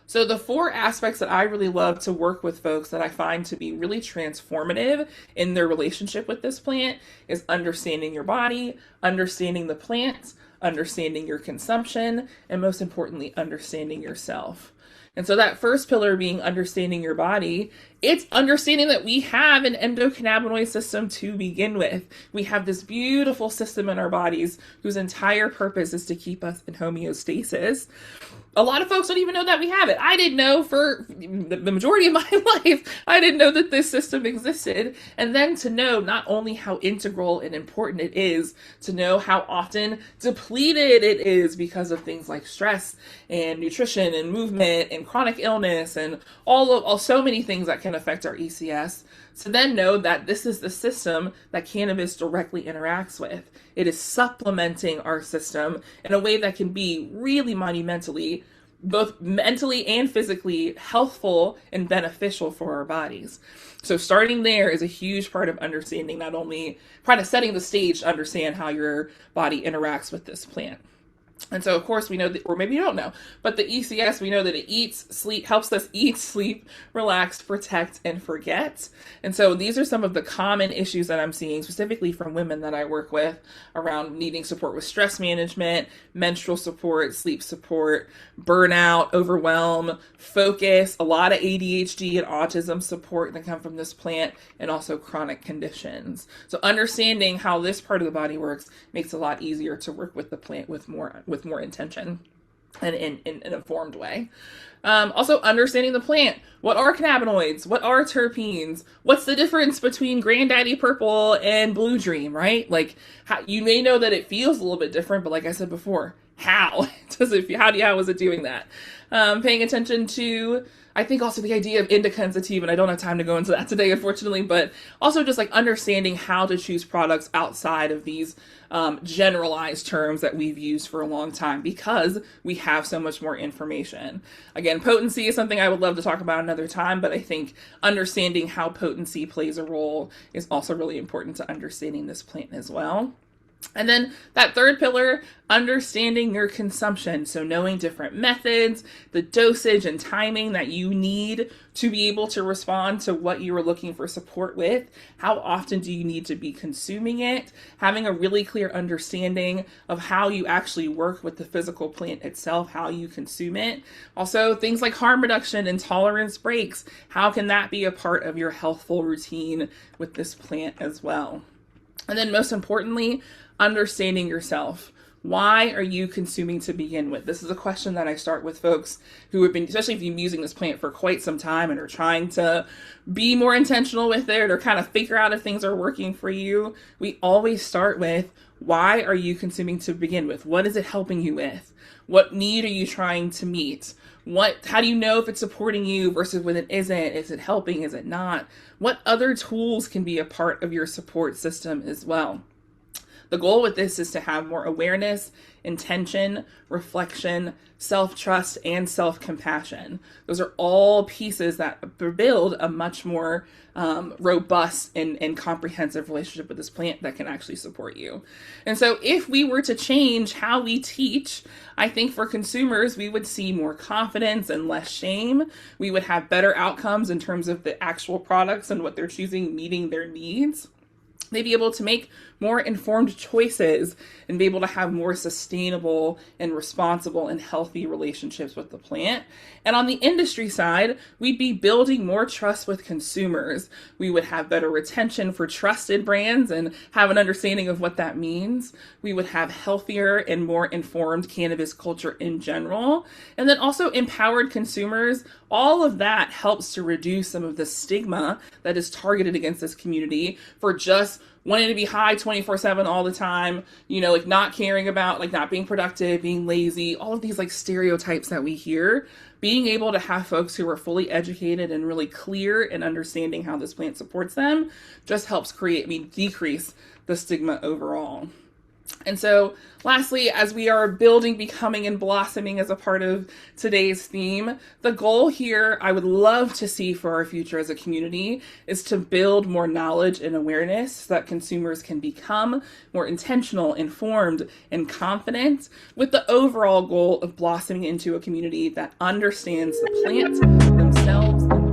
So the four aspects that I really love to work with folks that I find to be really transformative in their relationship with this plant is understanding your body, understanding the plant, understanding your consumption, and most importantly, understanding yourself. And so that first pillar being understanding your body, it's understanding that we have an endocannabinoid system to begin with. We have this beautiful system in our bodies whose entire purpose is to keep us in homeostasis. A lot of folks don't even know that we have it. I didn't know for the majority of my life. I didn't know that this system existed. And then to know not only how integral and important it is, to know how often depleted it is because of things like stress and nutrition and movement and chronic illness and all so many things that can affect our ECS. To then know that this is the system that cannabis directly interacts with. It is supplementing our system in a way that can be really monumentally, both mentally and physically, healthful and beneficial for our bodies. So starting there is a huge part of understanding, not only kind of setting the stage to understand how your body interacts with this plant. And so, of course, we know that, or maybe you don't know, but the ECS, we know that it helps us eat, sleep, relax, protect, and forget. And so these are some of the common issues that I'm seeing, specifically from women that I work with, around needing support with stress management, menstrual support, sleep support, burnout, overwhelm, focus, a lot of ADHD and autism support that come from this plant, and also chronic conditions. So understanding how this part of the body works makes it a lot easier to work with the plant with more intention and in an informed way. Also understanding the plant. What are cannabinoids? What are terpenes? What's the difference between Granddaddy Purple and Blue Dream, right? Like, you may know that it feels a little bit different, but like I said before, how does it feel? How is it doing that? Paying attention to, I think, also the idea of indica and sativa, and I don't have time to go into that today, unfortunately, but also just like understanding how to choose products outside of these generalized terms that we've used for a long time, because we have so much more information. Again, potency is something I would love to talk about another time, but I think understanding how potency plays a role is also really important to understanding this plant as well. And then that third pillar, understanding your consumption. So knowing different methods, the dosage and timing that you need to be able to respond to what you are looking for support with. How often do you need to be consuming it? Having a really clear understanding of how you actually work with the physical plant itself, how you consume it. Also, things like harm reduction and tolerance breaks. How can that be a part of your healthful routine with this plant as well? And then most importantly, understanding yourself. Why are you consuming to begin with? This is a question that I start with folks who have been, especially if you've been using this plant for quite some time and are trying to be more intentional with it or kind of figure out if things are working for you. We always start with, why are you consuming to begin with? What is it helping you with? What need are you trying to meet? How do you know if it's supporting you versus when it isn't? Is it helping? Is it not? What other tools can be a part of your support system as well? The goal with this is to have more awareness, intention, reflection, self-trust, and self-compassion. Those are all pieces that build a much more robust and comprehensive relationship with this plant that can actually support you. And so if we were to change how we teach, I think for consumers, we would see more confidence and less shame. We would have better outcomes in terms of the actual products and what they're choosing meeting their needs. They'd be able to make more informed choices and be able to have more sustainable and responsible and healthy relationships with the plant. And on the industry side, we'd be building more trust with consumers. We would have better retention for trusted brands and have an understanding of what that means. We would have healthier and more informed cannabis culture in general. And then also empowered consumers. All of that helps to reduce some of the stigma that is targeted against this community for just wanting to be high 24/7 all the time, like not caring about, like not being productive, being lazy, all of these like stereotypes that we hear. Being able to have folks who are fully educated and really clear in understanding how this plant supports them just helps decrease the stigma overall. And so, lastly, as we are building, becoming, and blossoming as a part of today's theme, the goal here I would love to see for our future as a community is to build more knowledge and awareness so that consumers can become more intentional, informed, and confident, with the overall goal of blossoming into a community that understands the plant, themselves, and